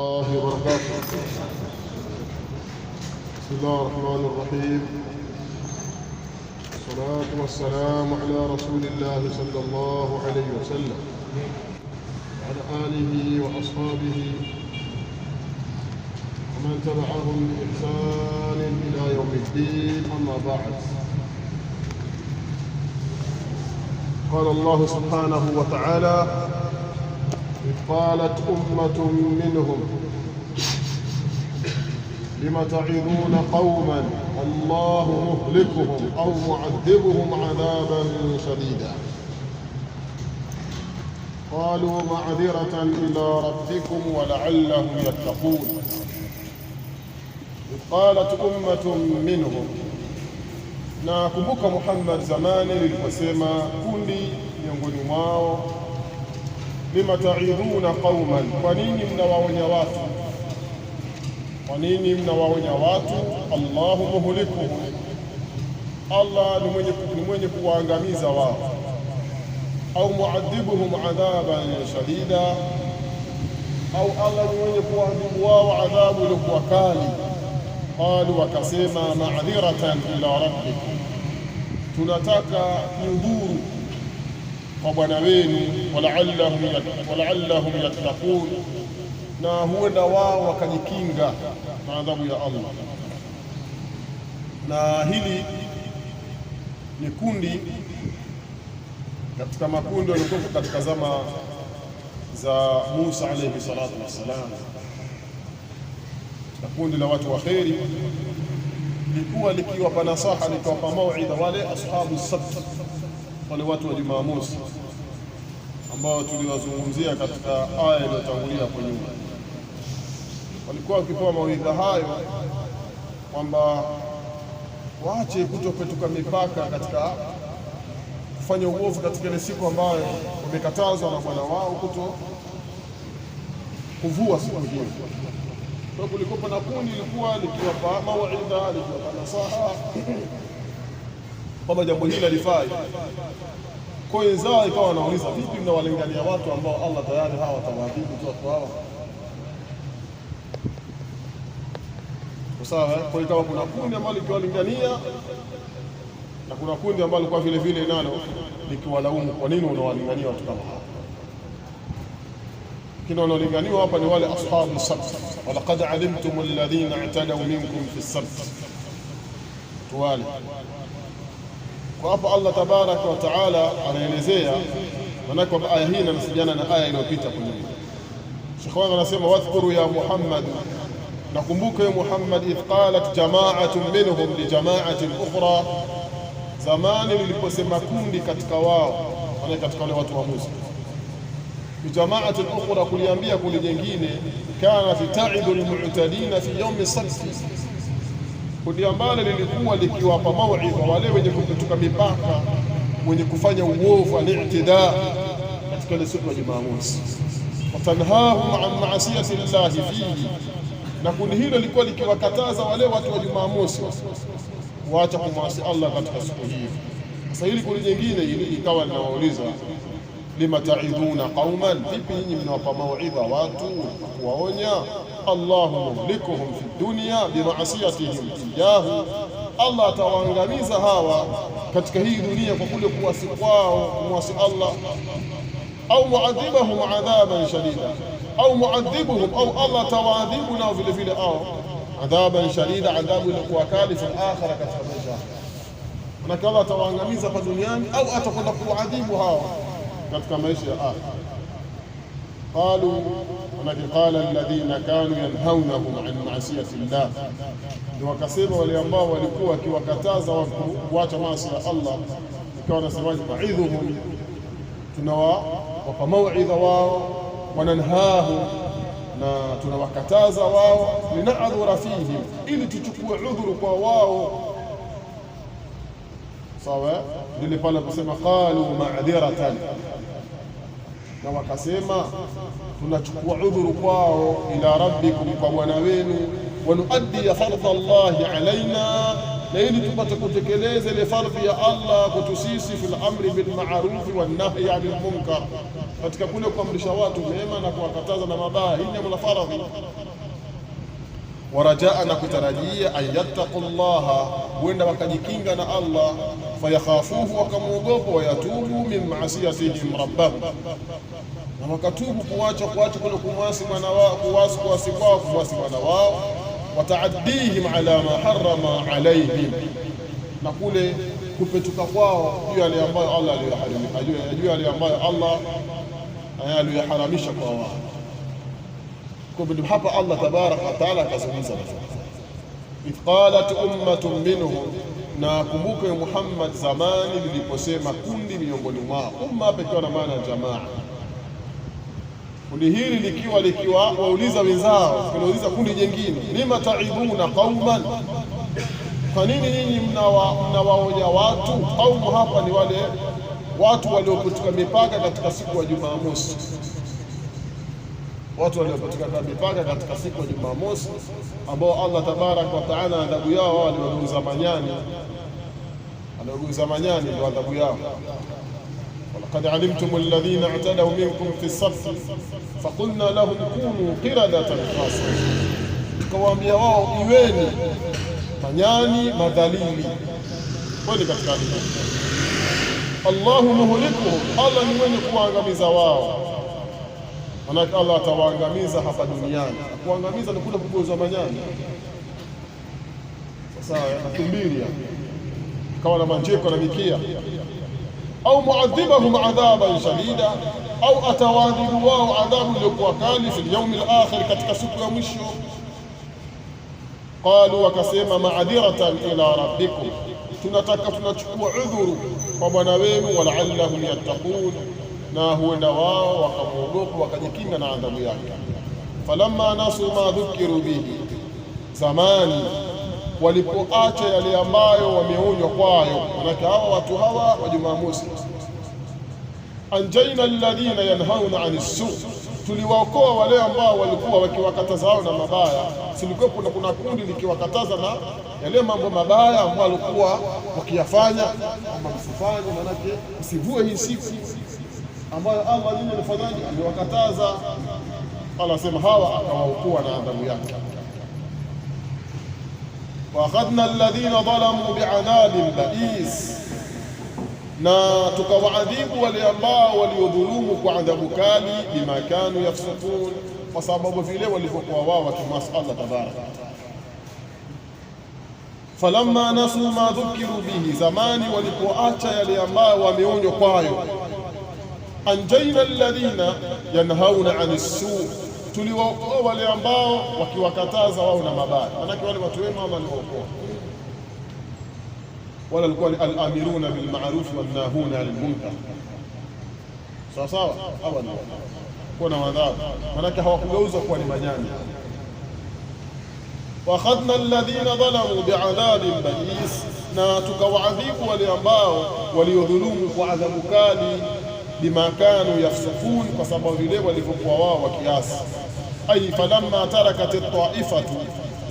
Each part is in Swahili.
الله وبركاته. بسم الله الرحمن الرحيم. الصلاة والسلام على رسول الله صلى الله عليه وسلم وعلى آله وأصحابه ومن تبعهم بإحسان إلى يوم الدين، أما بعد. قال الله سبحانه وتعالى: إذ قالت أمة منهم لم تعظون قوما الله مهلكهم أو معذبهم عذابا شديدا قالوا معذرة إلى ربكم ولعلهم يتقون. إذ قالت أمة منهم. Na kumbuka Muhammad zamani liliposema kundi miongoni mwao, lima ta'idhuna qauman, kwa nini mnawaonya watu? Kwa nini mnawaonya watu? Allahu muhlikuhum, Allah ni mwenye kuwaangamiza wao, au muadhibuhum adhaban shadida, au Allah ni mwenye kuadhibu wao adhabu iliyokuwa kali. Qalu, wakasema, ma'dhiratan ila rabbikum, tunataka udhuru kwa Bwana wenu, wala'allahum yattaqun, na huenda wao wakajikinga na adhabu ya Allah. Na hili ni kundi katika makundi yaliokuwa katika zama za Musa alayhi salatu wassalam, na kundi la watu wa kheri likuwa likiwapa nasaha, likiwapa mauidha wale ashabu sabt, wale watu wa Jumamosi ambao tuliwazungumzia katika aya iliyotangulia hapo nyuma. Walikuwa wakipewa mawaidha hayo kwamba waache kutopetuka mipaka katika kufanya uovu katika ile siku ambayo wamekatazwa na Bwana wao kuto kuvua siku hiyo. Kwa kulikuwa na kundi lilikuwa likiwapa mawaidha, likiwapa nasaha kwamba jambo hili halifai. Kwa hiyo wenzao ikawa wanauliza, vipi mnawalingania watu ambao Allah tayari hawa watawaadhibu tu watu hawa? Sawa. Kwa hiyo kuna kundi ambalo likiwalingania na kuna kundi ambalo kwa vile vile nalo likiwalaumu, kwa nini unawalingania watu kama hawa? Kina wanaolinganiwa hapa ni wale ashabu sabt, walaqad alimtum alladhina i'tadaw minkum fi sabt, tuwale. Kwa hapa Allah tabaraka wa taala anaelezea, manake aya hii inasijana na aya iliyopita kwenye. Sheikh wangu anasema, wadhkuru ya Muhammad, nakumbuka ya Muhammad, idh qalat jama'atun minhum li jama'atin ukhra, zamani liliposema kundi katika wao, maana katika wale watu wa Musa, li jama'atin ukhra, kuliambia kundi jingine, kana ta'idu almu'tadina fi yawm as-sabt, kundi ambalo lilikuwa likiwapa mauidha wale wenye kupetuka mipaka, wenye kufanya uovu, al-i'tida, katika ile siku ya Jumamosi. Watanhahum an ma'asiyati llahi fihi, na kundi hilo lilikuwa likiwakataza wale watu wa Jumamosi waacha kumwasi Allah katika siku hii. Sasa hili kundi jingine ikawa linawauliza, lima ta'idhuna qauman, vipi nyinyi mnawapa mauidha watu kuwaonya? Allahu muhlikuhum fi dunya bimaasiyatihim iyahu, Allah atawaangamiza hawa katika hii dunia kwa kule kuwasi kwao, kumwasi Allah. Au muadhibahum adhaban shadida, au muadhibuhum, au Allah tawaadhibu nao vile vile, au adhaban shadida, adhabu ilikuwa kali fi akhira, katika maisha. Na Allah atawaangamiza hapa duniani au atakwenda kuadhibu hawa katika maisha ya akhira. Qalu, walakin qala alladhina kanu yanhawnahum an ma'siyati llah, ndio wakasema wale ambao walikuwa wakiwakataza watu kuacha maasi ya Allah, ikawa nasemaje, ma'idhuhum, tunawapa mauidha wao, wananhahu, na tunawakataza wao, lina'dhura fihim, ili tuchukue udhuru kwa wao. Sawa. Ndio pale kusema qalu ma'dhiratan, na wakasema tunachukua udhuru kwao, ila rabbikum, kwa Bwana wenu, wa nuaddi fardha Allahi alaina, na ili tupate kutekeleza ile fardhi ya Allah kwetu sisi, fil amri bil ma'ruf wan nahyi 'anil munkar, katika kule kuamrisha watu mema na kuwakataza na mabaya. Hii ni la fardhi. Warajaa, na kutarajia, ayattaqullaha, huenda wakajikinga na Allah, fayakhafuhu, wakamuogopa, wayatubu min ma'siyatihim rabbahum, na wakatubu kuacha kule kumwasi Bwana wao, kuasi Bwana wao, wataaddihim ala ma harrama alaihim, na kule kupetuka kwao juu yale ambayo Allah aliyoharamisha, juu yale ambayo Allah aliyoharamisha kwa wao. Kwa hapa Allah tabaraka wa taala akazungumza, idh qalat ummatun minhum, na kumbuka Muhammad zamani liliposema kundi miongoni mwao. Umma hapa ikiwa na maana ya jamaa. Kundi hili likiwa wauliza wenzao, kuuliza kundi jingine, lima taibuna qauman, kwa nini nyinyi mnawaonya watu? Qaumu hapa ni wale watu waliopotoka mipaka katika siku ya Jumamosi, watu waliopotoka mipaka katika siku ya Jumamosi, ambao Allah tabaraka wa taala adhabu yao waliogeuza manyani, ndio adhabu yao. walaqad alimtum alladhina i'tadaw minkum fi as-sabt faqulna lahum kunu qiradatan khasi'in, tukawaambia wao iweni manyani madhalili. Kwani katika hili Allahu muhlikuhum, Allah ni mwenye kuangamiza wao. Manake Allah atawaangamiza hapa duniani. Kuangamiza ni kule kugeuza manyani. Sasa nakimbilia kawa na manjeko na mikia, au muadhibahum adhaban shadida, au atawadhibu wao adhabu iliyokuwa kali, fil yawmil akhir, katika siku ya mwisho. Qalu, wakasema, ma'adhiratan ila rabbikum, tunachukua udhuru kwa Bwana wenu, walaallahum yattaqun, na huenda wao wakamuogopa wakajikinga na adhabu yake. Falamma nasu ma dhukiru bihi, zamani walipoacha yale ambayo wameonywa kwayo, manake hawa watu hawa wa Jumamosi, anjaina alladhina yanhauna anis su, tuliwaokoa wale ambao walikuwa wakiwakataza hao na mabaya. Silikuwa kuna kundi likiwakataza na yale mambo mabaya ambayo walikuwa wakiyafanya, kwamba msifanye, manake msivue hii siku ambayo Allah yeye alifanyaje, aliwakataza. Allah asema hawa akawaokoa na adhabu yake. wa akhadna alladhina dhalamu bi'adhabin ba'is, na tukawaadhibu wale ambao waliodhulumu kwa adhabu kali, bima kanu yafsukun, kwa sababu vile walivyokuwa wao wakimwasi Allah tabaraka. Falamma nasu ma dhukiru bihi, zamani walipoacha yale ambao wameonywa kwayo, anjaina alladhina yanhauna anis su, tuliwaokoa wale ambao wakiwakataza wao na mabaya. Manake wale watu wema Allah aliwaokoa, wala walikuwa al-amiruna bil ma'ruf wan nahuna 'anil munkar. Sawa hawa ndio kuna wadhabu, manake hawakugeuza kuwa ni manyani. wa akhadna alladhina dhalamu bi'adhabin ba'is, na tukawaadhibu wale ambao waliodhulumu kwa adhabu kali, bima kanu yafsukun, kwa sababu vile walivyokuwa wao wakiasi. Ay falamma tarakat at-ta'ifatu,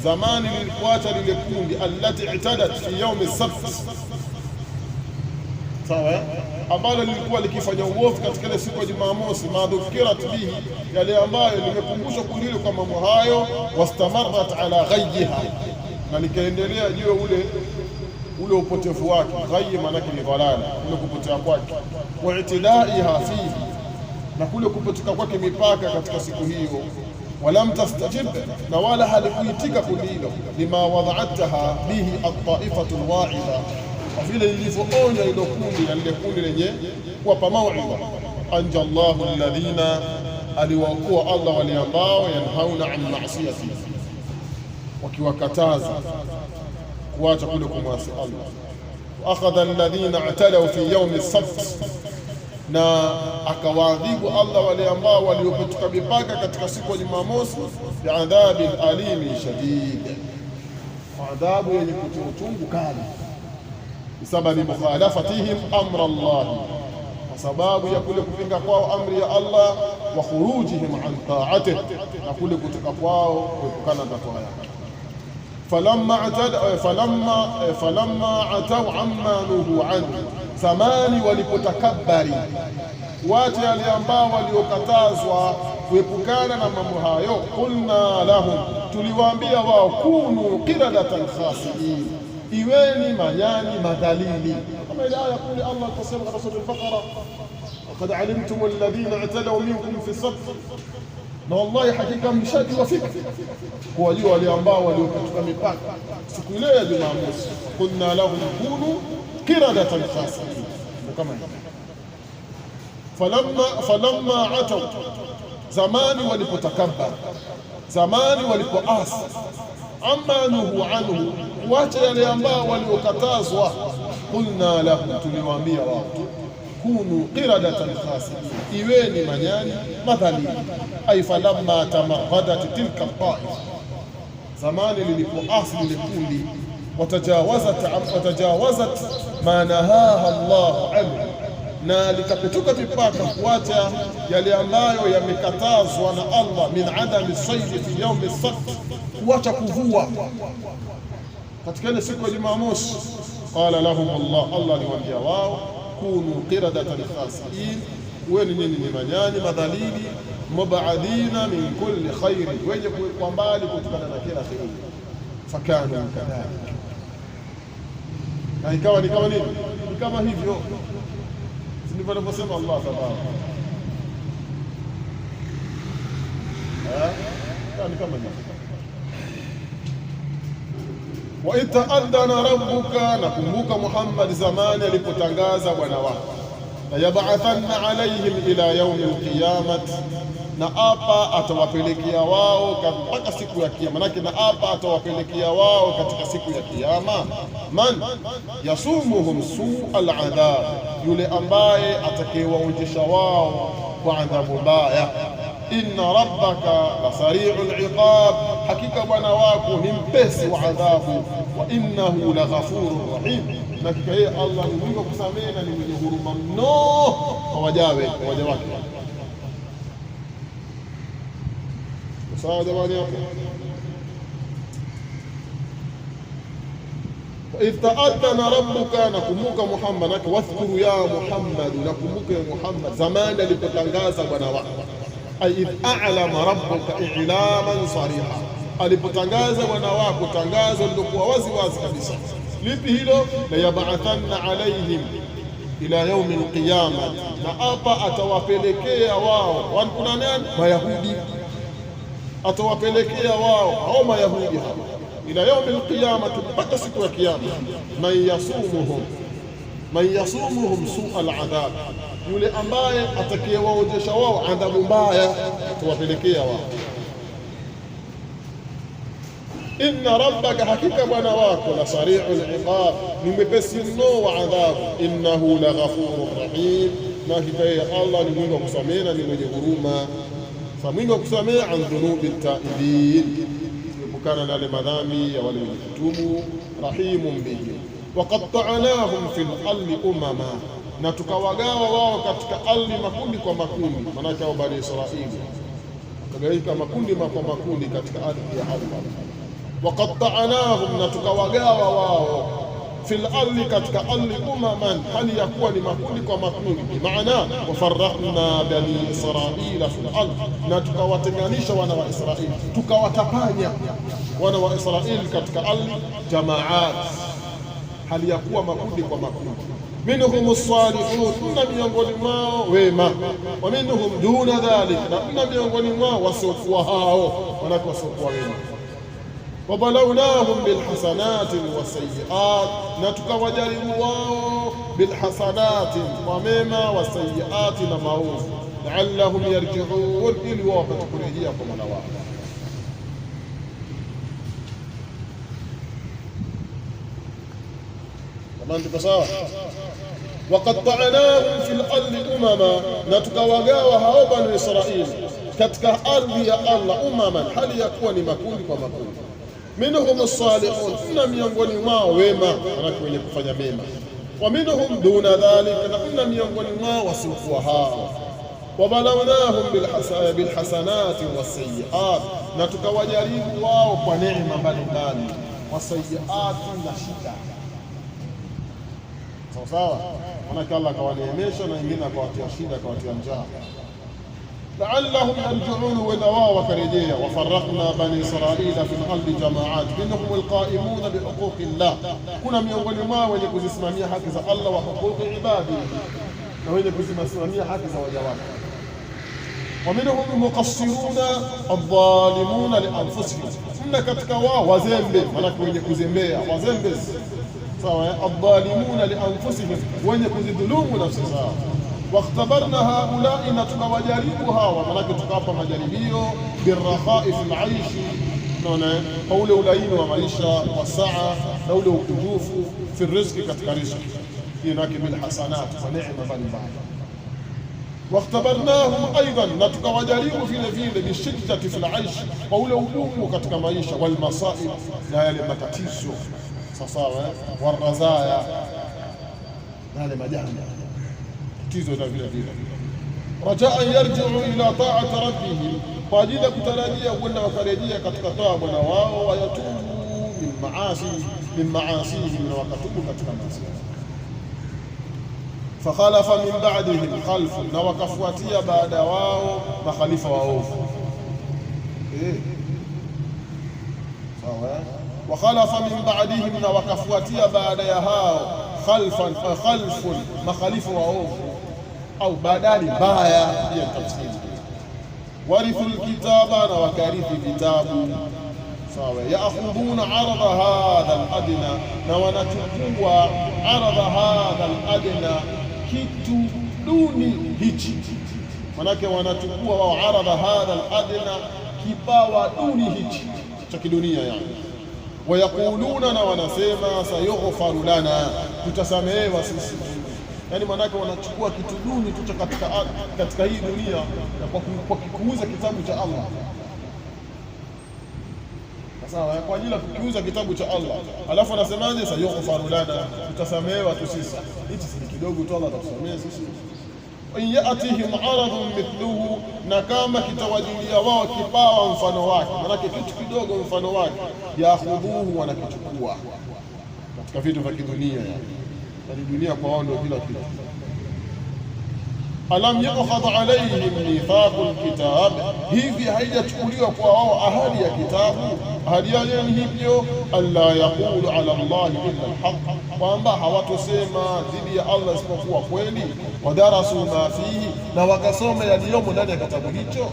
zamani lilipoacha lile kundi, allati i'tadat fi yawm as-sabt, sawa, ambalo lilikuwa likifanya uovu katika ile siku ya Jumamosi, madhukirat bihi, yale ambayo limekumbushwa kundi hilo kwa mambo hayo, wastamarrat ala ghayyiha, na likaendelea juu ule upotevu wake. Ghayyi manake ni dhalala, ule kupotea kwake, wa itidaiha fihi, na kule kupotoka kwake mipaka katika siku hiyo. Walam tastajib, na wala halikuitika kundi hilo, lima wada'ataha bihi at-ta'ifatu al-wa'idha, kwa vile lilivyoonya ilo kundi na lile kundi lenye kuwapa mauidha. Anja Allahu alladhina, aliwaokoa Allah wale ambao yanhauna an ma'siyati, wakiwakataza kuacha kule kumwasi Allah. Wa akhadha alladhina i'tadaw fi yawm as-sabt, na akawaadhibu Allah wale ambao waliopotoka mipaka katika siku ya Jumamosi, bi'adhabin alimin shadid, adhabu yenye kutia uchungu kali, bisababi mukhalafatihim amra Allah, kwa sababu ya kule kupinga kwao amri ya Allah, wa khurujihim an ta'atihi, na kule kutoka kwao kuepukana na toa yake. falamma atau amma nuhu anhu, zamani walipotakabari, watu wale ambao waliokatazwa kuepukana na mambo hayo, qulna lahum, tuliwaambia wao, kunu qiradatan khasiin, iweni manyani madhalili, kama ile aya kule Allah kusema katika sura al-Baqara, waqad alimtum alladhina i'tadaw minkum fi as-sabt, na wallahi hakika mshajua fikra kuwajua wale ambao waliokatika mipaka siku ile ya Jumamosi. Qulna lahum kunu qiradatan khasiin, kama falamma atau, zamani walipotakabbar, zamani walipoasi, amma nuhu anhu, wacha yale ambao waliokatazwa, qulna lahum, tuliwaambia wao, kunu qiradatan khasiin, iweni manyani madhalili. Ay falamma tamaghadat tilka al-ta'ifa, zamani lilipoasi lile kundi, watajawazat ma nahaha Allahu anhu, na likapetuka mipaka kuacha yale ambayo yamekatazwa na Allah, min adami sayd fi yawm as-sabt, kuacha kuvua katika ile siku ya Jumamosi. Qala lahum Allah aliwaambia wao, kunu qiradatan khasiin, weni nini, ni manyani madhalili, mubadina min kulli khair, wenye kuwa mbali kutokana na kila kheri. Fakanu kadhalika, na ikawa ni kama nini, ni kama hivyo, ndivyo anavyosema Allah tabaraka. Ni kama hivyo. Wa ita'adana rabbuka, nakumbuka Muhammad zamani alipotangaza bwana wako, la yab'athanna alayhim ila yawm al-qiyamah, na apa atawapelekea wao mpaka siku ya kiyama. Manake na apa atawapelekea wao katika siku ya kiyama, man yasumuhum su'al adhab, yule ambaye atakayewaonjesha wao kwa adhabu mbaya. Inna rabbaka la sari'ul iqab, hakika bwana wako ni mpesi wa adhabu. Wa innahu la ghafurur rahim, na hakika yeye Allah ni mwingi wa kusamehe na ni mwenye huruma mno kwa waja wake. Sawa jamani hapo. Idh ta'adana rabbuka, nakumbuka Muhammad, wadhkuru ya Muhammad, nakumbuka ya Muhammad zamani alipotangaza bwana wako. Ay idh a'lama rabbuka i'laman sariha, alipotangaza bwana wako tangazo lilokuwa wazi wazi kabisa. Lipi hilo? La yab'athanna alayhim ila yaumi alqiyama, na hapa atawapelekea wao, kuna nani? Mayahudi, atawapelekea wao au Mayahudi hapa ila yaumi alqiyama, mpaka siku ya kiyama. Man yasumuhum suu aladhab, yule ambaye atakayewaonjesha wao adhabu mbaya, atawapelekea wao. Inna rabbaka, hakika bwana wako, la sari'ul iqab, ni mwepesi mno wa adhabu. Innahu la ghafurur rahim, na hakika yeye Allah ni mwingi wa kusamehe na ni mwenye huruma. Fa mwingi wa kusamehe an dhunubi taibin, kukana na yale madhambi ya wale wenye kutubu. Rahimun bihim, wa qatta'nahum fil ardi umama, na tukawagawa wao katika ardhi makundi kwa makundi. Maana hao Bani Israili wakagawika makundi kwa makundi katika ardhi ya Allah. Waqatta'nahum, na tukawagawa wao, fil ardi, katika ardhi, umaman, hali ya kuwa ni makundi kwa makundi. Bimaana wafarraqna bani israila fil ardi, na tukawatenganisha wana wa Israili, tukawatapanya wana wa Israili katika ardhi jamaat, hali ya kuwa makundi kwa makundi. Minhum as-salihun, na miongoni mwao wema. Wa minhum duna dhalik, na miongoni mwao wasiokuwa hao, wanako wasiokuwa wema. Wabalawnahum bilhasanati wasayyiat, na tukawajaribu wao bilhasanati, kwa mema, wasayyiati, na maovu. La'allahum yarji'un, ili wao wapate kurejea kwa Mola wao. Tamam, tuko sawa? Waqatta'nahum fil ardi umama, na tukawagawa hao Bani Israili katika ardhi ya Allah umaman, hali ya kuwa ni makundi kwa makundi. Minhum as-salihun, na miongoni mwao wema, wanako wenye kufanya mema. Wa minhum duna dhalika, na miongoni mwao wasiokuwa hao. Wabalawnahum bilhasanati wasayyiat, na tukawajaribu wao kwa neema mbalimbali. wasayiati, na shida. Sawa sawa, manake Allah akawaneemesha na wengine akawatia shida, akawatia njaa. La'allahum yarji'un, wenda wao wakarejea. Wafarraqna bani israila fi al-ardi jama'at minhum alqa'imuna bihuquqi llah, kuna miongoni mwao wenye kuzisimamia haki za Allah wa huquqi ibadi, na wenye kuzisimamia haki za waja wake. Wa minhum muqassiruna adh-dhalimuna li anfusihim, mna katika wao wazembe, manake wenye kuzembea, wazembe. Sawa, adh-dhalimuna li anfusihim, wenye kuzidhulumu nafsi zao. Wakhtabarna haulai, na tukawajaribu hawa, manake tukawapa majaribio, birrakhai fil aishi, naona kwa ule ulaini wa maisha, wasaa, na ule ukunjufu fi riziki, katika riziki hiyo, nake bil hasanat, kwa neema mbalimbali. Wakhtabarnahum aidan, na tukawajaribu vile vile bishiddati fil aishi, kwa ule ugumu katika maisha, wal masaib, na yale matatizo sawa, warazaya, na yale majanga tatizo na vile vile. Rajaa yarji'u ila ta'ati rabbihim, kwa ajili ya kutarajia kwenda wakarejea katika taa Bwana wao, wayatubu min maasihim, na wakatubu katika maasi. Fakhalafa min ba'dihim khalfun, na wakafuatia baada wao makhalifa waovu. Sawa, wakhalafa min ba'dihim, na wakafuatia baada ya hao khalfun, makhalifa waovu au badali mbaya ya tafsiri. Warithu alkitaba, na wakarithi vitabu. Sawa, yaakhuduna aradha hadha aladna, na wanachukua aradha hadha aladna, kitu duni hichi, manake wanachukua wao aradha hadha aladna, kipawa duni hichi cha kidunia yani. Wayaquluna, na wanasema sayughfaru lana, tutasamehewa sisi. Yani manake wanachukua kitu duni tu katika hii dunia, na kwa kuuza kitabu cha Allah. Sawa, kwa ajili ya kukiuza kitabu cha Allah, alafu anasemaje? Sayughfaru lana, tutasamehewa tu sisi. Hichi si kidogo tu, Allah atatusamehe sisi. In yatihim aradun mithluhu, na kama kitawajilia wao kipawa mfano wake, manake kitu kidogo mfano wake, yaakhudhuhu, wanakichukua katika vitu vya kidunia. Yani dunia kwa wao ndio kila kitu. Alam yukhadh alayhim mithaqul kitab, hivi haijachukuliwa kwa wao ahadi ya kitabu? Ahadi yao ni hivyo, alla yaqulu ala Allah illa alhaq, kwamba hawatosema dhidi ya Allah isipokuwa kweli. Wadarasu ma fihi, na wakasoma yaliyomo ndani ya kitabu hicho.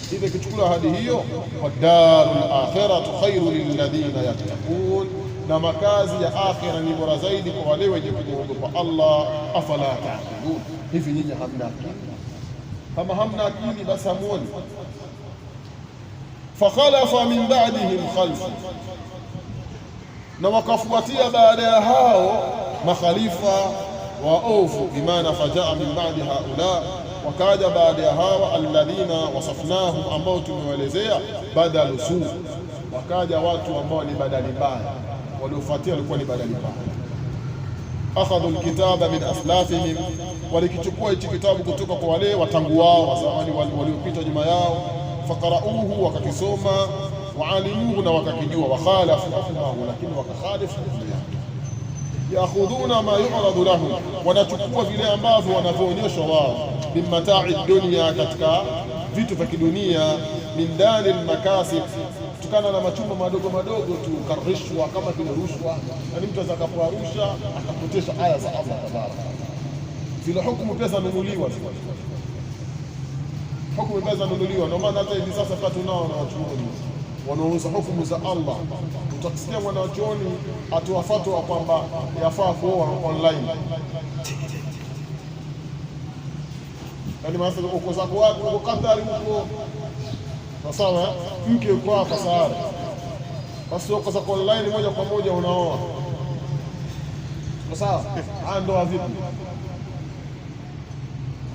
Hivi kichukuliwa ahadi hiyo, wadarul akhiratu khairu lilladhina yattaqun, na makazi ya akhira ni bora zaidi kwa wale wenye kumwogopa Allah. Afala ta'qilun, hivi nyinyi hamna akili? Kama hamna akili basi hamuoni. Fakhalafa min ba'dihim khalfun, na wakafuatia baada ya hao makhalifa waovu. Bimaana fajaa min ba'di haula, wakaja baada ya hawa alladhina wasafnahum, ambao tumewaelezea, badalu su, wakaja watu ambao ni badali mbaya, waliofuatia walikuwa ni badali mbaya. Akhadhu alkitaba min aslafihim, walikichukua hichi kitabu kutoka kwa wale watangu wao wa zamani waliopita nyuma yao. Faqara'uhu, wakakisoma. Waalimuhu, na wakakijua. Wakhalafu hukmahu, lakini wakakhalifu hukumu yake. Yaakhudhuna ma yu'radu lahum, wanachukua vile ambavyo wanavyoonyeshwa wao. Min mata'i dunya, katika vitu vya kidunia. Min dani almakasib, kutokana na machumba madogo madogo tu. Karishwa, kama vile rushwa, yani mtu atakapoarusha akapotesha aya za Allah tabaraka. Zile hukumu pesa nunuliwa, hukumu pesa nunuliwa. Ndio maana hata hivi sasa pata tunao na wachuoni wanaouza hukumu za Allah. Utasikia mwanachuoni atoa fatwa kwamba yafaa kuoa online. Yani maana uko zako wapi, uko Qatar huko, sawa, mke uko hapa sawa, basi uko zako online moja kwa moja unaoa, sawa. Ndoa vipi?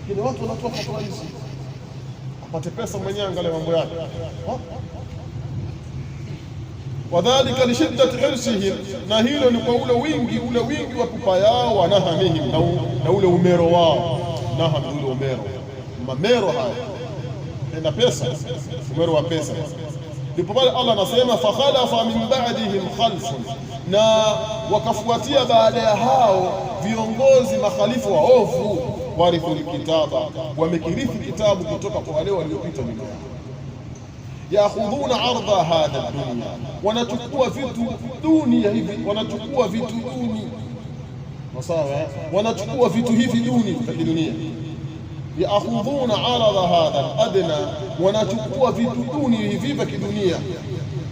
Lakini watu wanatoa fatwa hizi apate pesa mwenyewe, angalia mambo yake. Wadhalika li shiddati hirsihim, na hilo ni kwa ule wingi wa pupa yao. Wanahamihim, na ule umero wao. Naham, ule umero, mamero haya na pesa, umero wa pesa. Ndipo pale Allah anasema fakhalafa min ba'dihim khalfun, na wakafuatia baada ya hao viongozi makhalifu waovu, warithul kitaba, wamekirithi kitabu kutoka kwa wale waliopita nyuma yao. Yaakhudhuna ardha hadha dunya, wanachukua vitu dunia hivi, wanachukua vitu duni, sawa, wanachukua vitu hivi duni vya dunia. Yaakhudhuna ardha hadha adna, wanachukua vitu duni hivi vya kidunia.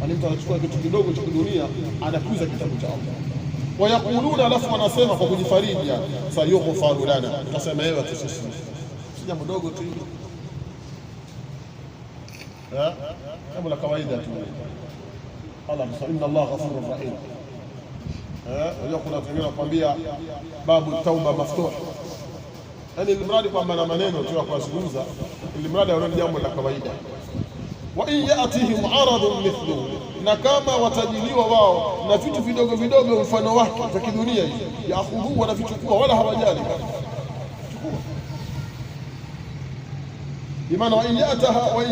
Mtu anachukua kitu kidogo cha dunia anakuza kitabu cha Allah. Wayakuluna, alafu wanasema kwa kujifariji, sayughfaru lana, tutasema wewe tusisi, si jambo dogo tu hilo, jambo la kawaida tu. Allah inna Allah ghafurur rahim. Unajua kuna wengine wanakuambia babu tauba maftuh, yani ilimradi kwamba na maneno tu ya kuzungumza, ilimradi aone jambo la kawaida. Wa in yatihim aradun mithluhu, na kama watajiliwa wao na vitu vidogo vidogo mfano wake vya kidunia hivi, yaakhudhu, wanavichukua wala hawajali. Bimaana wa in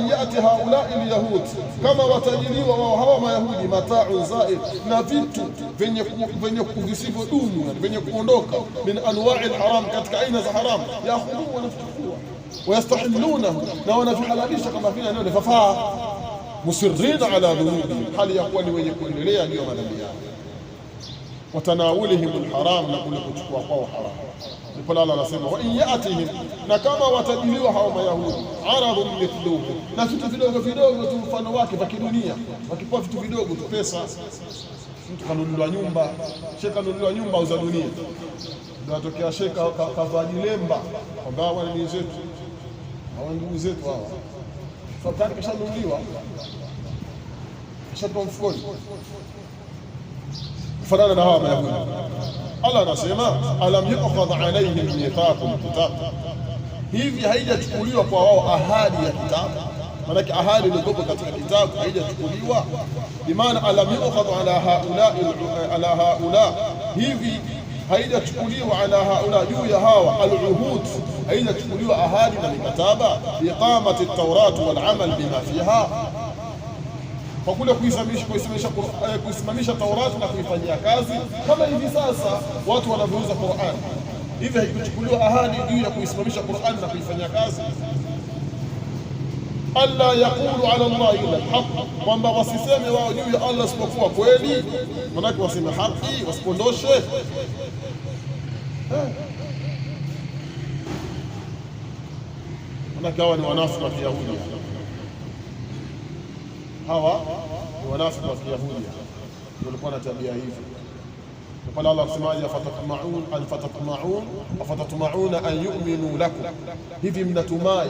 yati haulai alyahud, kama watajiliwa wao hawa mayahudi, mata'u zaid, na vitu venye kuvisivyo dumu, venye kuondoka, min anwa'i alharam, katika aina za haram, yaakhudhu, wanavichukua. Wayastahillunahu, na wanavihalalisha kama vile neno fafaa, musirrina ala dhunubi, hali ya kuwa ni wenye kuendelea juu ya madhambi yao. Watanawulihim alharam, na kule kuchukua kwao haram. Ndipo Allah anasema wa in yatihim, na kama watajiliwa hao mayahudi, aradun mithluhu, na vitu vidogo vidogo tu mfano wake vya kidunia, wakipewa vitu vidogo tu, pesa. Mtu kanunuliwa nyumba, sheka kanunuliwa nyumba za dunia, ndio atokea sheka kavaa jilemba kwamba hawa ni zetu, hawa ndugu zetu hawa, sababu kashanunuliwa, kashatoa mfukoni, kufanana na hawa mayahudi. Allah anasema alam yu'khadh alayhim mithaqul kitab, hivi haijachukuliwa kwa wao ahadi ya kitabu. Maana ahadi iliyoko katika kitabu haijachukuliwa, bimaana alam yu'khadh ala haula, hivi haijachukuliwa ala haula, juu ya hawa al-uhud, haijachukuliwa ahadi na mikataba, biqamati at-taurat wal amal bima fiha, kwa kule kuisimamisha Taurati na kuifanyia kazi, kama hivi sasa watu wanavyouza Qur'an. Hivi haikuchukuliwa ahadi juu ya kuisimamisha Qur'an na kuifanyia kazi? Alla yaqulu ala Allah illa alhaq, kwamba wasiseme wao juu ya Allah isipokuwa kweli, manake waseme haki, wasipondoshe. Manake hawa ni wanafiki wa Kiyahudi, hawa ni wanafiki wa Kiyahudi, walikuwa na tabia hizi. Kwa Allah asemaje, afatatma'un an yu'minu lakum, hivi mnatumai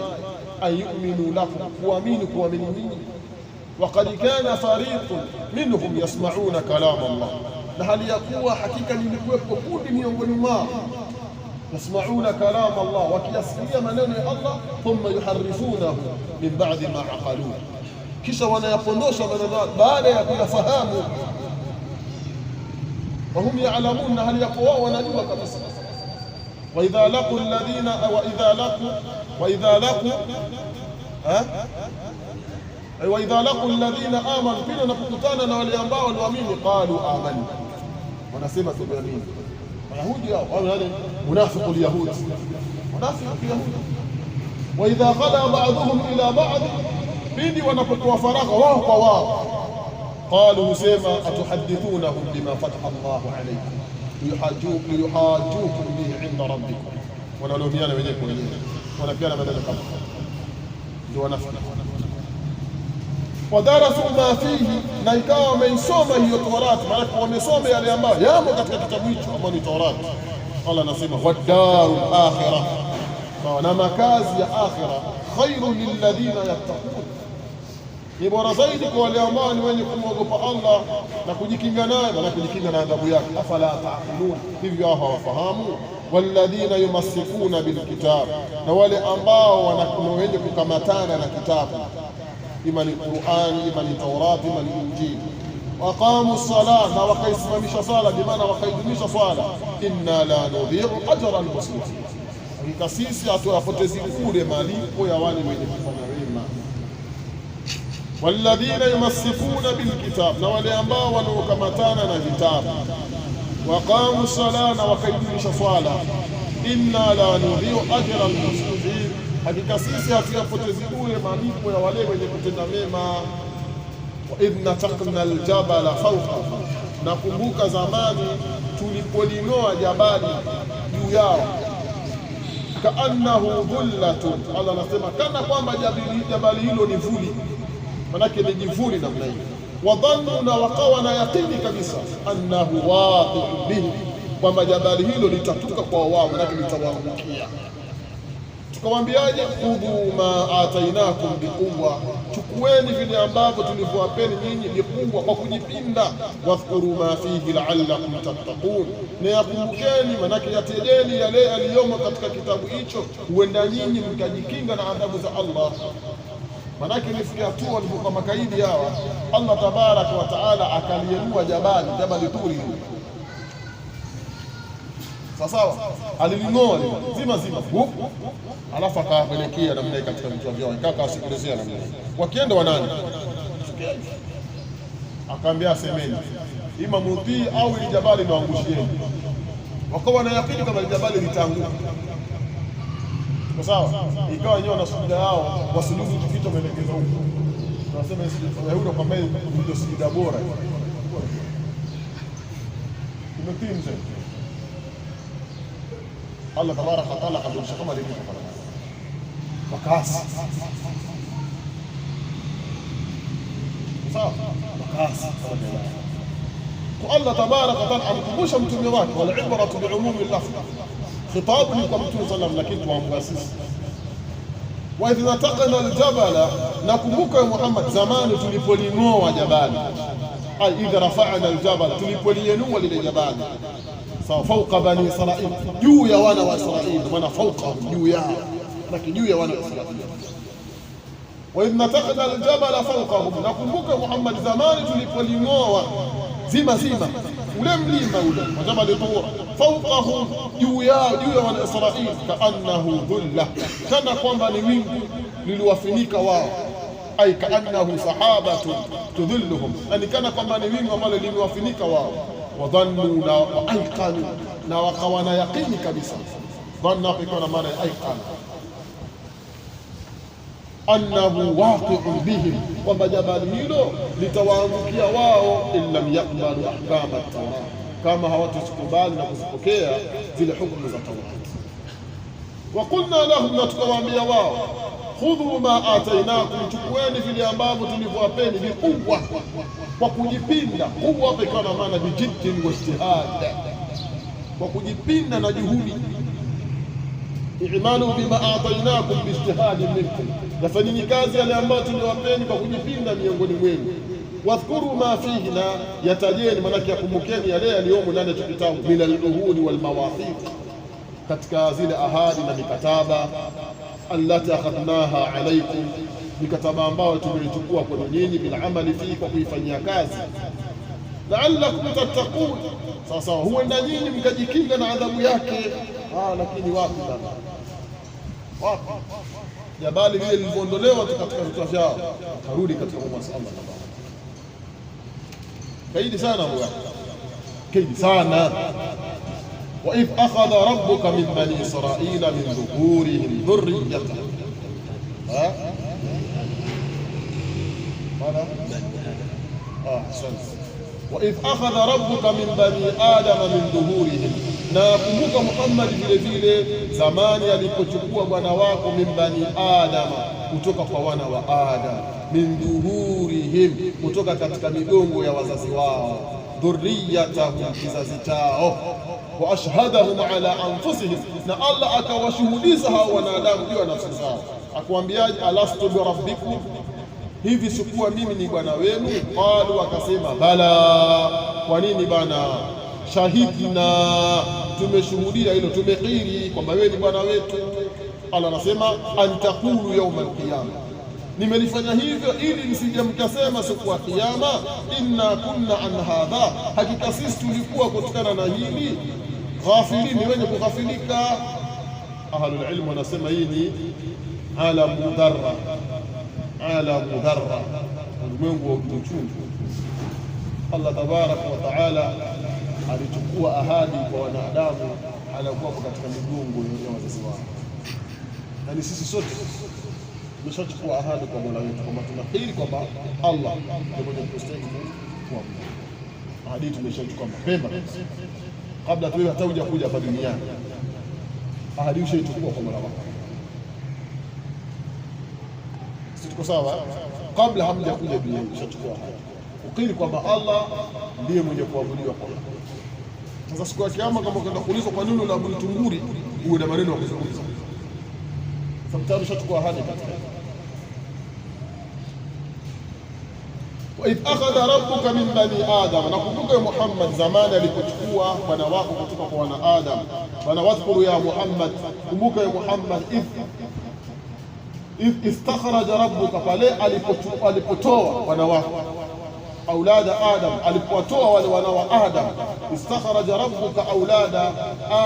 an yu'minu lakum, kuamini nini? Waqad kana fariqun minhum yasma'una kalam Allah, na hali ya kuwa hakika lilikuwepo kundi miongoni mwao, yasma'una kalam Allah, wakiyasikia maneno ya Allah, thumma yuharrifunahu min ba'di ma aqaluhu, kisha wanayapondosha maneno baada ya kuyafahamu. Wahum ya'lamun, hali ya kuwa wanajua kabisa. Wa idha laqu alladhina amanu, pia wanapokutana na wale ambao waliamini, qalu amanna, wanasema tumeamini. Wayahudi hao wale munafiqul yahudi, munafiqul yahudi. Wa idha qala ba'dhum ila ba'd, pindi wanapokuwa faragha wao kwa wao, qalu, husema atuhadithunahum bima fataha Allahu alaykum liyuhajjukum bihi inda rabbikum, wanalomiana wenyewe kwa wenyewe, wanapiana maneno kama ndio wanafiki. Wadarasu ma fihi, na ikawa wameisoma hiyo Taurati, maana wamesoma yale ambayo yamo katika kitabu hicho ambayo ni Taurati. Allah anasema wad-darul akhirah, na makazi ya akhira, khairun lilladhina yattaqun, ni bora zaidi kwa wale ambao ni wenye kumwogopa Allah na kujikinga naye, na kujikinga na adhabu yake. Afala taqilun, hivyo hao hawafahamu? Walladhina yumassikuna bilkitab, na wale ambao wenye kukamatana na kitabu, ima ni Qur'ani, ima ni Taurati, ima ni Injili. Waqamu as-salah, na wakaisimamisha sala, bimaana wakaidumisha swala. Inna la nudhi'u ajra al-muslimin, hakika sisi hatuwapotezi bure malipo ya wale wenye kufanya wema. walladhina yumassikuna bilkitab, na wale ambao wanaokamatana na vitabu, waqamu sala, na wakaidumisha swala, inna la nudhi'u ajra almuslimin, hakika sisi hatuyapotezi bure malipo ya wale wenye kutenda mema. Wa idh nataqna aljabala fawqa, nakumbuka zamani tulipolinoa jabali juu yao, kaannahu dhullatun, Allah anasema kana kwamba jabali hilo ni vuli, manake ni jivuli namna hiyo. Wadhannu, na wakawa na yaqini kabisa, annahu waqi'un bihi, kwamba jabali hilo litatuka kwa wao, manake litawaangukia. Tukamwambiaje? khudhu ma atainakum biquwwa, chukueni vile ambavyo tulivyowapeni nyinyi biquwwa, kwa kujipinda. Wadhkuru ma fihi la'allakum tattaqun, na yakumbukeni, manake yatejeni yale aliyomo katika kitabu hicho, huenda nyinyi mkajikinga na adhabu za Allah. Manake ilifikia hatua walipokuwa makaidi hawa, Allah tabaraka wa taala akaliinua jabali Turi, sawa, aliling'oa zima, alafu akawapelekea namna katika vichwa vyao, akawasikilizia namna wakienda wanani, akaambia semeni ima mutii au ili jabali naangushieni. Wakawa na yakini kama jabali litaanguka, sawa. Ikawa wenyewe na sujuda yao, wasujudu kitu maelekezo huko, tunasema Wayahudi kwamba ndio sujuda bora, tumetii mzee. Allah tabaraka wa taala akadumisha kama lilivyo makasi, sawa, makasi. Kwa Allah tabaraka wa taala amkumbusha mtume wake, wal ibratu bi umumi lafdh, khitabu ni kwa mtume sallam, lakini tuamua sisi. Wa idh nataqna aljabala, nakumbuka ya Muhammad zamani tulipoling'oa jabali, ai idha rafa'na aljabala, tulipoliinua lile jabali, sawa, fawqa bani Israil, juu ya wana wa Israil, maana fawqa juu yao, lakini juu ya wana wa Israil. Wa idh nataqna aljabala fawqahum, nakumbuka Muhammad zamani tulipoling'oa zima ule mlima ule wa Jabal Tur, fawqahum, juu ya wana Israil, kaannahu dhulla, kana kwamba ni wingu liliwafinika wao, ai kaannahu sahabatu tudhilluhum, yani kana kwamba ni wingu ambalo liliwafinika wao. Wadhannu, na aiqanu, na wakawa na yaqini kabisa. Dhanna iko na maana ya aiqan, annahu waqi'un bihim, kwamba jabali hilo litawaangukia wao, in lam yaqbalu ahkama at-Tawrat, kama hawatazikubali na kuzipokea zile hukumu za Tawrat. Wa qulna lahum, na tukawaambia wao, khudhu ma atainakum, chukueni vile ambavyo tulivyowapeni, biquwwa, kwa kujipinda. Quwwa hapa ikawa na maana bijiddin wa ijtihad, kwa kujipinda na juhudi. I'malu bima atainakum biijtihadin minkum, nafanyeni kazi yale ambayo tuliwapeni kwa kujipinda miongoni mwenu. Wadhkuru ma fihi, na yatajeni, manake yakumbukeni yale yaliyomo ndani ya kitabu, min al-uhudi wal mawathiq, katika zile ahadi na mikataba, allati akhadnaha alaykum, mikataba ambayo tumeichukua kwenu nyinyi, bil amali fihi, kwa kuifanyia kazi, la'allakum tattaqun, sasa huenda nyinyi mkajikinga na adhabu yake. Lakini wapi baba, wapi? Jabali lile lilivyoondolewa katika vichwa vyao, karudi katika masala. Kaidi sana huyo, kaidi sana. Wa idh akhadha rabbuka min bani israila min dhuhurihim dhurriyyatahum, wa idh akhadha rabbuka min bani adama min dhuhurihim, na kumbuka Muhammad vile vile zamani alipochukua bwana wako, min bani adama, kutoka kwa wana wa Adam, min dhuhurihim, kutoka katika migongo ya wazazi wao, dhurriyatahum, kizazi chao, wa ashhadahum ala anfusihim, na Allah akawashuhudiza hao wanadamu juu ya nafsi zao. Akwambiaje? alastu bi rabbikum, hivi sikuwa mimi ni bwana wenu? Qalu, akasema bala. Kwa nini bana? Shahidna, tumeshuhudia hilo, tumekiri kwamba wewe ni bwana wetu. Allah anasema antaqulu yawm alqiyama, nimelifanya hivyo ili msije mkasema siku ya kiyama, inna kunna an hadha, hakika sisi tulikuwa kutokana na hili ghafilini, wenye kughafilika. Ahlul ilm wanasema hii ni alamu dharra, alamu dharra, ulimwengu wa uchungu. Allah tabaraka wa taala alichukua ahadi kwa wanadamu anakuwa katika migongo ya wazazi wao, na sisi sote tumeshachukua ahadi kwa Mola wetu kwamba tunakiri kwamba Allah ndiye mwenye kustahili kuabudiwa. Ahadi tumeshachukua mapema kabla tu hata hujakuja hapa duniani. Ahadi ushaichukua kwa Mola wako. Sisi tuko sawa? Kabla hamjakuja duniani ushachukua ahadi ukiri kwamba Allah ndiye mwenye kuabudiwa kwa. Sasa siku ya Kiyama kama kwenda kuulizwa kwa nini unaabudu tunguri, uwe na maneno ya kuzungumza. Sababu ushachukua ahadi katika. Wa idh akhadha rabbuka min bani adam, nakumbuka Muhammad zamani alipochukua bwana wako kutoka kwa wana Adam. Bwana wadhkuru ya Muhammad, kumbuka ya Muhammad idh istakhraja rabbuka, pale alipotoa wana wako aulada Adam, alipotoa wale wana wa Adam. Istakhraja rabbuka aulada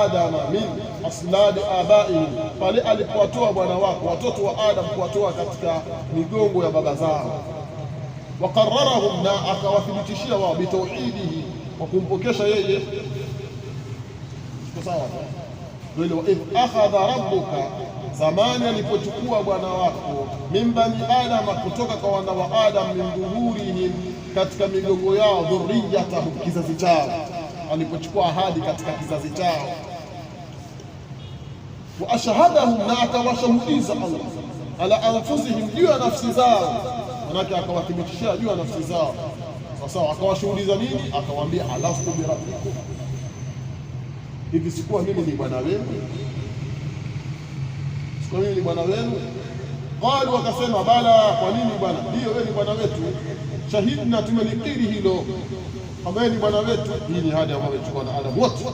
Adam min asladi abaihim, pale alipotoa bwana wako watoto wa Adam, kuwatoa katika migongo ya baba zao. Waqarrarahum, na akawathibitishia wao bitauhidihi, wa kumpokesha yeye. Sawa. Wa idh akhadha rabbuka, zamani alipochukua bwana wako min bani Adama, kutoka kwa wana wa Adam, min dhuhurihim, katika migongo yao, dhurriyatahum, kizazi chao. Alipochukua ahadi katika kizazi chao. Wa ashhadahum, na akawashuhudiza Allah ala anfusihim, juu ya nafsi zao, manake akawathibitishia juu ya nafsi zao. Sawa, akawashuhudiza nini? Akawaambia alastu bi rabbikum, hivi sikuwa mimi ni bwana wenu? Sikuwa mimi ni bwana wenu? Qalu, wakasema bala. Kwa nini bwana? Ndio wewe ni bwana wetu. Shahidna, tumelikiri hilo kama wewe ni bwana wetu. Hii ni ahadi ambayo imechukua na Adam wote.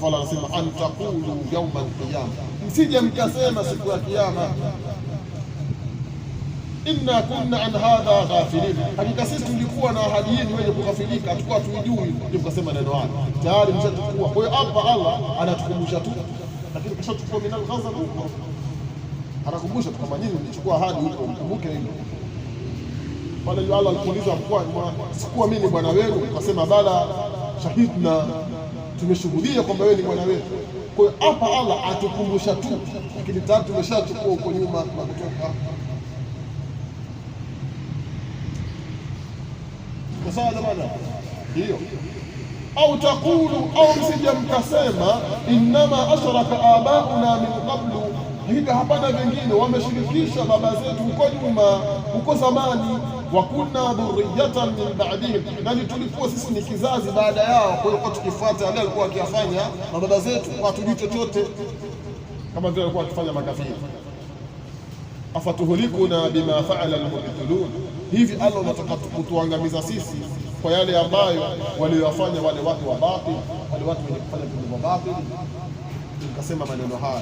Allah anasema antaqulu yawma al-qiyama, msije mkasema siku ya Kiyama, inna kunna an hadha ghafilin, hakika sisi tulikuwa na ahadi hii wenye kughafilika, hatakuwa tuijui. Ndio mkasema neno hili tayari mshachukua. Kwa hiyo hapa Allah anatukumbusha tu, lakini kishachukua min al-ghazab huko, anakumbusha tu kama nyinyi mlichukua ahadi huko, mkumbuke hilo. Pale Allah alipoulizwa kwa sikuwa mimi bwana wenu, akasema bala shahidna, tumeshuhudia kwamba wewe ni bwana wetu. Kwa hiyo hapa Allah atukumbusha tu, lakini tayari tumeshachukua huko nyuma na kutoka. Sawa jamani? Hiyo. Au takulu, au msije mkasema innama ashraka abauna min qablu, hakika hapana vingine wameshirikisha baba zetu huko nyuma, huko zamani. Wa kunna dhurriyatan min ba'dihim, na tulikuwa sisi ni kizazi baada yao. Kwa hiyo tukifuata yale alikuwa akiyafanya na baba zetu, hatujui chochote, kama vile alikuwa akifanya makafiri. Afatuhulikuna bima fa'ala al-mubtilun, hivi Allah anataka kutuangamiza sisi kwa yale ambayo waliyofanya wale watu wa batil, wale watu wenye kufanya vitu vya batil. Nikasema maneno haya,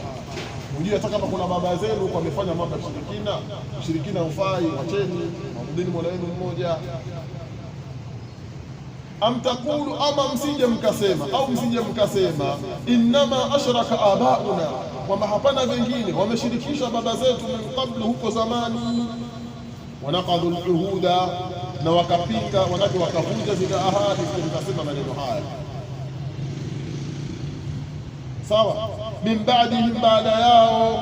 unajua hata kama kuna baba zenu wamefanya mambo ya shirikina, ushirikina ufai, wacheni, maabudini Mola wenu mmoja. Amtakulu, ama msije mkasema, au msije mkasema innama ashraka abauna, kwamba hapana vingine wameshirikisha baba zetu min qablu, huko zamani. Wanaqadhu al-uhuda, na wakapinga, wanake wakavunja zile ahadi. Tukasema maneno haya sawa. Min ba'dihim, baada yao.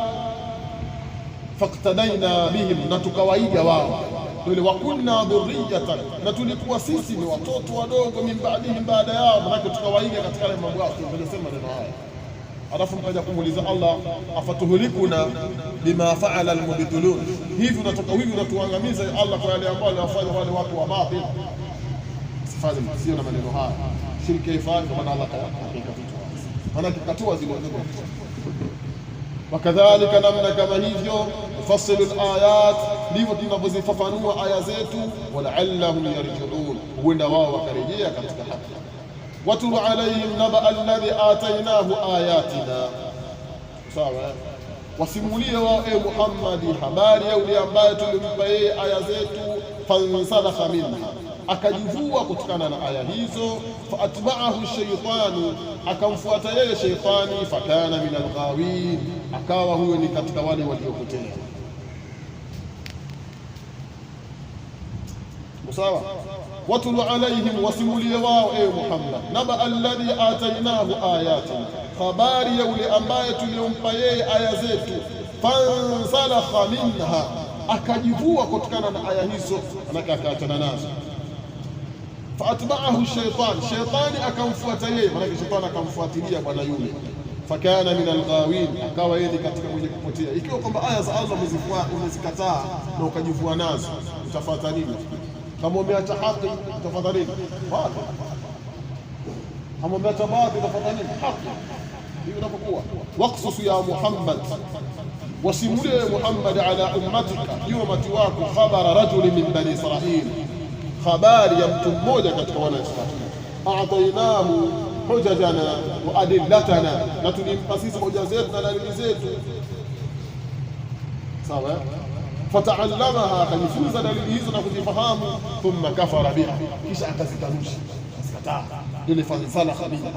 Faktadaina bihim, na tukawaiga wao. Ndio wa kunna dhurriyatan, na tulikuwa sisi ni watoto wadogo. Min ba'dihim, baada yao, manake tukawaiga katika ile mambo yao. Tunasema maneno haya, alafu mkaja kumuuliza Allah, afatuhulikuna bima fa'ala al-mubtilun, hivi unatoka hivi unatuangamiza Allah kwa yale ambayo walifanya wale watu wa batil. Sifanye sio na maneno haya, shirki ifanye kwa maana Allah maana kikatua zile ndogo. Wakadhalika, namna kama hivyo, ufasilu al-ayat, ndivyo tunavyozifafanua aya zetu. Wala'allahum yarji'un, huenda wao wakarejea katika haki. Watlu alayhim naba alladhi atainahu ayatina, sawa. Wasimulie wao e Muhammadi habari ya yule ambaye tulimpa yeye aya zetu. Fansalakha minha, akajivua kutokana na aya hizo. Faatba'ahu shaytanu, akamfuata yeye shaytani. Fakana min alghawin, akawa huyo ni katika wale waliopotea. sawa. Watlu alaihim, wasimulie wao ewe Muhammad, naba alladhi atainahu ayatina, habari ya ule ambaye tuliompa yeye aya zetu. Fansalakha minha, akajivua kutokana na aya hizo, anaka akaachana nazo. Faatba'ahu shaytan, shaytani akamfuata yeye, maana shaytani akamfuatilia bwana yule. Fakana min alghawin, akawa yeye katika mwenye kupotea. Ikiwa kwamba aya za Allah umezikataa na ukajivua nazo, utafuata nini? Kama umeacha haki utafuata nini? Batil. Kama umeacha batil utafuata nini? Haki. Hiyo inapokuwa waqsus ya Muhammad, wasimulie Muhammad ala ummatika, juu umati wako, khabara rajuli min bani Israil, habari ya mtu mmoja katika wana Israili. A'tainahu hujajana wa adillatana, na tulimpa sisi hoja zetu na dalili zetu, sawa. Fataallamaha, akajifunza dalili hizo na kuzifahamu. Thumma kafara biha, kisha akazikanusha, akazikataa. Ile fansalakha minha,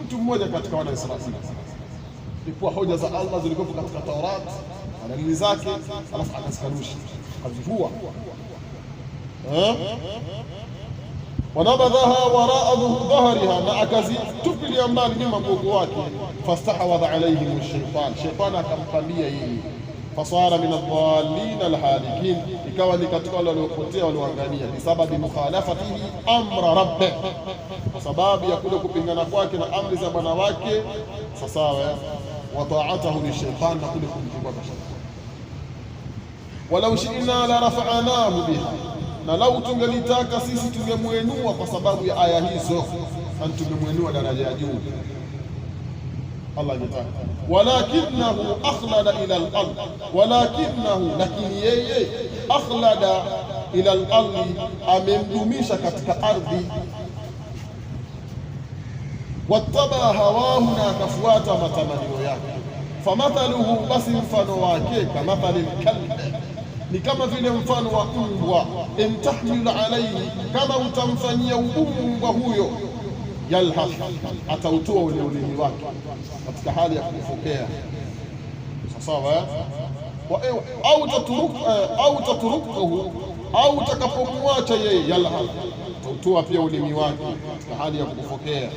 mtu mmoja katika wana Israili. Ilikuwa hoja za Allah zilikuwa katika Taurat na dalili zake, alafu akazikanusha, akazivua. Wanabadhaha waraa dhahriha, na akazitupilia mbali nyuma mgongo wake. Fastahawadha alaihim shaytan, shaytan akampambia yeye. Fasara min adh-dhallin alhalikin, ikawa ni katika wale waliopotea walioangamia. Bisababi mukhalafatihi amra rabbih, kwa sababu ya kule kupingana kwake na amri za bwana wake. Sawa. Wa ta'atahu lishaytan, na kule kumjua shaytan. Walau shi'na la rafa'nahu biha, na lau tungelitaka sisi tungemwenua kwa sababu ya aya hizo, tungemwenua daraja ya juu. Allah anataka walakinahu akhlada ila al-ard, walakinahu, lakini yeye, akhlada ila al-ard, amemdumisha katika ardhi. Wattaba hawahu, na akafuata matamanio yake. Famathaluhu, basi mfano wake, kamathali kalb, ni kama vile mfano wa mbwa. Intahmil alayhi, kama utamfanyia ugumu mbwa huyo, yalhaq, atautoa ule ulimi wake katika hali ya kufokea. Sawa. Au tatrukuhu, au utakapomwacha yeye, yalhaq, atautoa pia ulimi wake katika hali ya kufokea.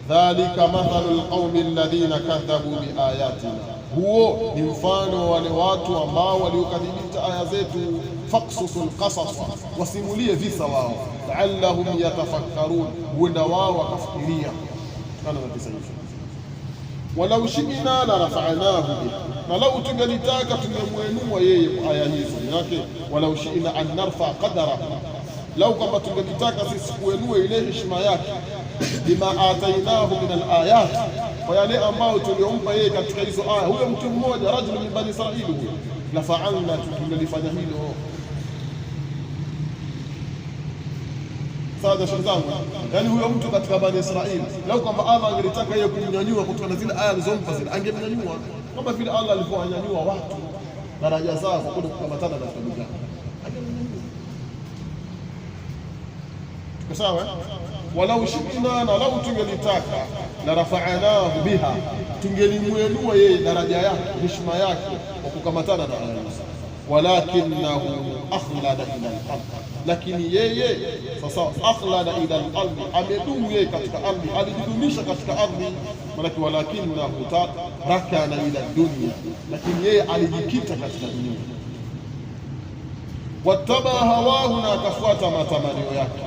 Dhalika mathalu alqaumi alladhina kadhabu biayatina, huo ni mfano wale watu ambao waliokadhibisha aya zetu. Faqsusul qasas, wasimulie visa wao. La'allahum yatafakkarun, huenda wao wakafikiria kana visa hivyo. Walau shi'na la rafa'nahu biha, na lau tungelitaka tungemwenua yeye kwa aya hizo yake. Walau shi'na an narfa qadara, lau kama tungelitaka sisi kuenua ile heshima yake. Bima atainahu min alayat, kwa yale ambao tuliompa yeye katika hizo aya. Huyo mtu mmoja, rajul min bani Israil, huyo la fa'alna, tungelifanya hilo. Sawa shekhi zangu, yani huyo mtu katika bani Israil, lau kama Allah angelitaka yeye kumnyanyua kutoka na zile aya alizompa zile, angemnyanyua kama vile Allah alivyonyanyua watu daraja zao kwa kukamatana na kitabu chake. Sawa. Walau shi'na, na lau tungelitaka, la rafa'nahu biha, tungelimwenua yeye daraja yake, heshima yake kwa kukamatana na aya hizo. Walakinahu akhlada ila al-ard, lakini yeye sasa akhlada ila al-ard, amedumu yeye katika ardhi, alijidumisha katika ardhi. Maana walakinahu rakana ila dunya, lakini yeye alijikita katika dunia. Wattaba hawahu, na akafuata matamanio yake.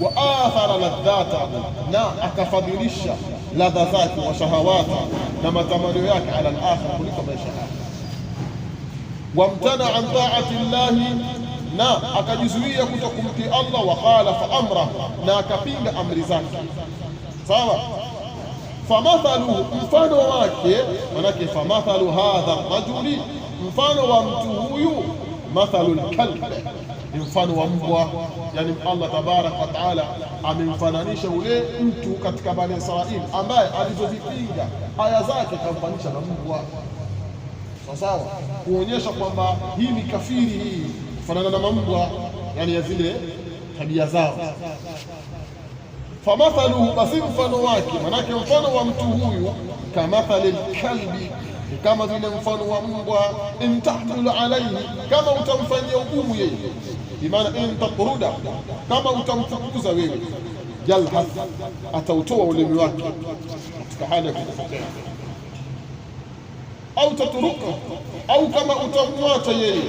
Wa athara ladhatahu, na akafadhilisha ladha zake, wa shahawata, na matamanio yake, ala al-akhirah, kuliko maisha haya. Wamtana an ta'ati llahi, na akajizuia kutokumtii Allah. Wa khalafa amra, na akapinga amri zake. Sawa. Famathaluhu, mfano wake, manake famathalu hadha rajuli, mfano wa mtu huyu, mathalu al-kalb, ni mfano wa mbwa. Yani Allah tabarak wa taala amemfananisha ule mtu katika bani Israil ambaye alizozipinga aya zake, kamfanisha na mbwa. Sawa, kuonyesha kwamba hii ni kafiri, hii kufanana na mbwa, yani ya zile tabia zao. Famathaluhu, basi mfano wake, manake mfano wa mtu huyu, kamathali kalbi, kama vile mfano wa mbwa. Intahmil alayhi, kama utamfanyia ugumu yeye, Bimaana in tatruda, kama utamfukuza wewe, yalhath, atautoa ulimi wake katika hali ya kukupokea. Au tatruku, au kama utamwacha yeye,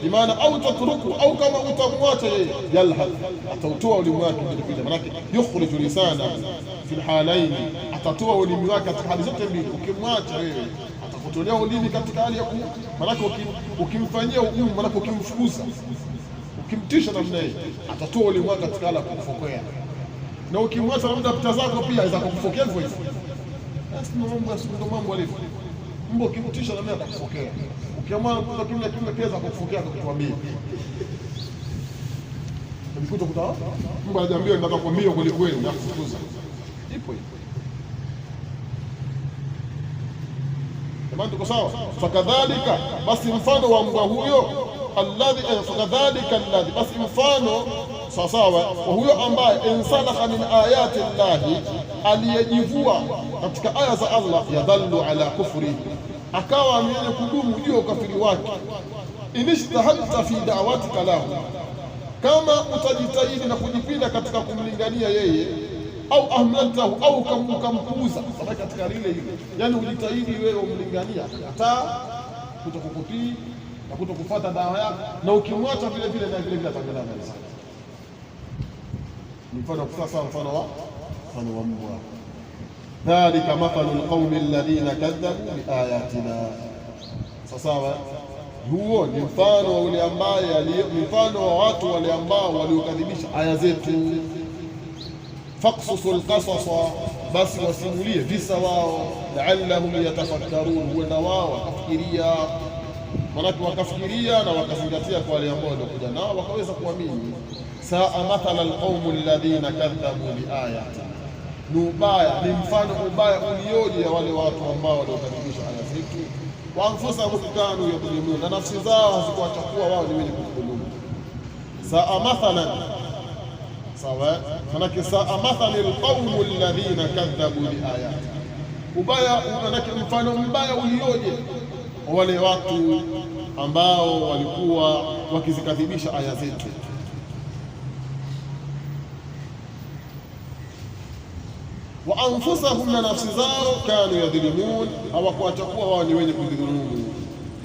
bimaana au tatruku, au kama utamwacha yeye, yalhath, atautoa ulimi wake vile. Maana yukhriju lisana fi alhalaini, atatoa ulimi wake katika hali zote mbili. Ukimwacha wewe atakutolea ulimi katika hali ya maana ukimfanyia hukumu, maana ukimfukuza, ukimtisha namna hii, atatoa ulimi wake katika hali ya kukufokea. Na ukimwacha labda pita zako pia aweza kukufokea hivyo hivyo. Basi ndio mambo alivyo. Mbwa ukimtisha namna atakufokea. Ukiamua kimya pia za kukufokea kukuambia. Nikuta kuta mbwa anajiambia nataka kuambia kweli kweli na kufukuza. Ipo hiyo. Kama tuko sawa? Fakadhalika, basi mfano wa mbwa huyo fakadhalika alladhi, basi mfano sawa wa huyo ambaye insalakha min ayati llahi, aliyejivua katika aya za Allah, yadhallu ala kufri, akawa mwenye kudumu juu ya ukafiri wake. Inistahadta fi da'watika lahu, kama utajitahidi na kujipinda katika kumlingania yeye, au ahmaltahu, au ukampuuza katika lile ile, yani ujitahidi wewe umlingania, hata kutokukutii na kutokufuata dawa yako, na ukimwacha vile vile na vile vile ataendelea mbele. Mfano sasa, mfano wa mbwa. Dhalika mathalu alqaumi alladhina kadhabu biayatina. Sasa huo ni mfano wa ule ambaye mfano wa watu wale ambao waliokadhibisha aya zetu. Faqsusul qasasa, basi wasimulie visa wao, la'allahum yatafakkarun, huenda wao wakafikiria. Manake wakafikiria na wakazingatia kwa wale ambao walikuja nao wakaweza kuamini. Saa mathala alqaumu alladhina kadhabu biayati, ni ubaya, ni mfano ubaya ulioje ya wale watu ambao waliokadhibisha aya zetu. Wa anfusahum kanu yadhlimun, na nafsi zao hazikuwachukua wao ni wenye kudhulumu. Saa mathalan, sawa, manake saa mathali alqaumu alladhina kadhabu biayati, ubaya, manake mfano mbaya ulioje wale watu ambao walikuwa wakizikadhibisha aya zetu. Wa anfusahum, na nafsi zao, kanu yadhlimun, hawakuwachukua wao ni wenye kudhulumu.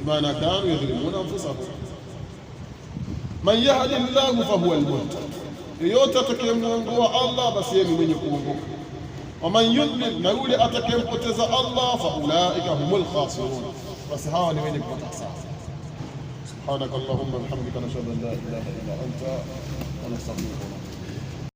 Maana kanu yadhlimun anfusahum. Man yahdi Allahu fahuwa almuhtadi, yeyote atakayemwongoa Allah basi yeye ni mwenye kuongoka. Wa man yudlil, na yule atakayempoteza Allah, fa ulaika humul khasirun, basi hawa ni wenye kupoteza. Subhanakallahumma wa bihamdika, nashhadu an la ilaha illa anta, wa nastaghfiruka.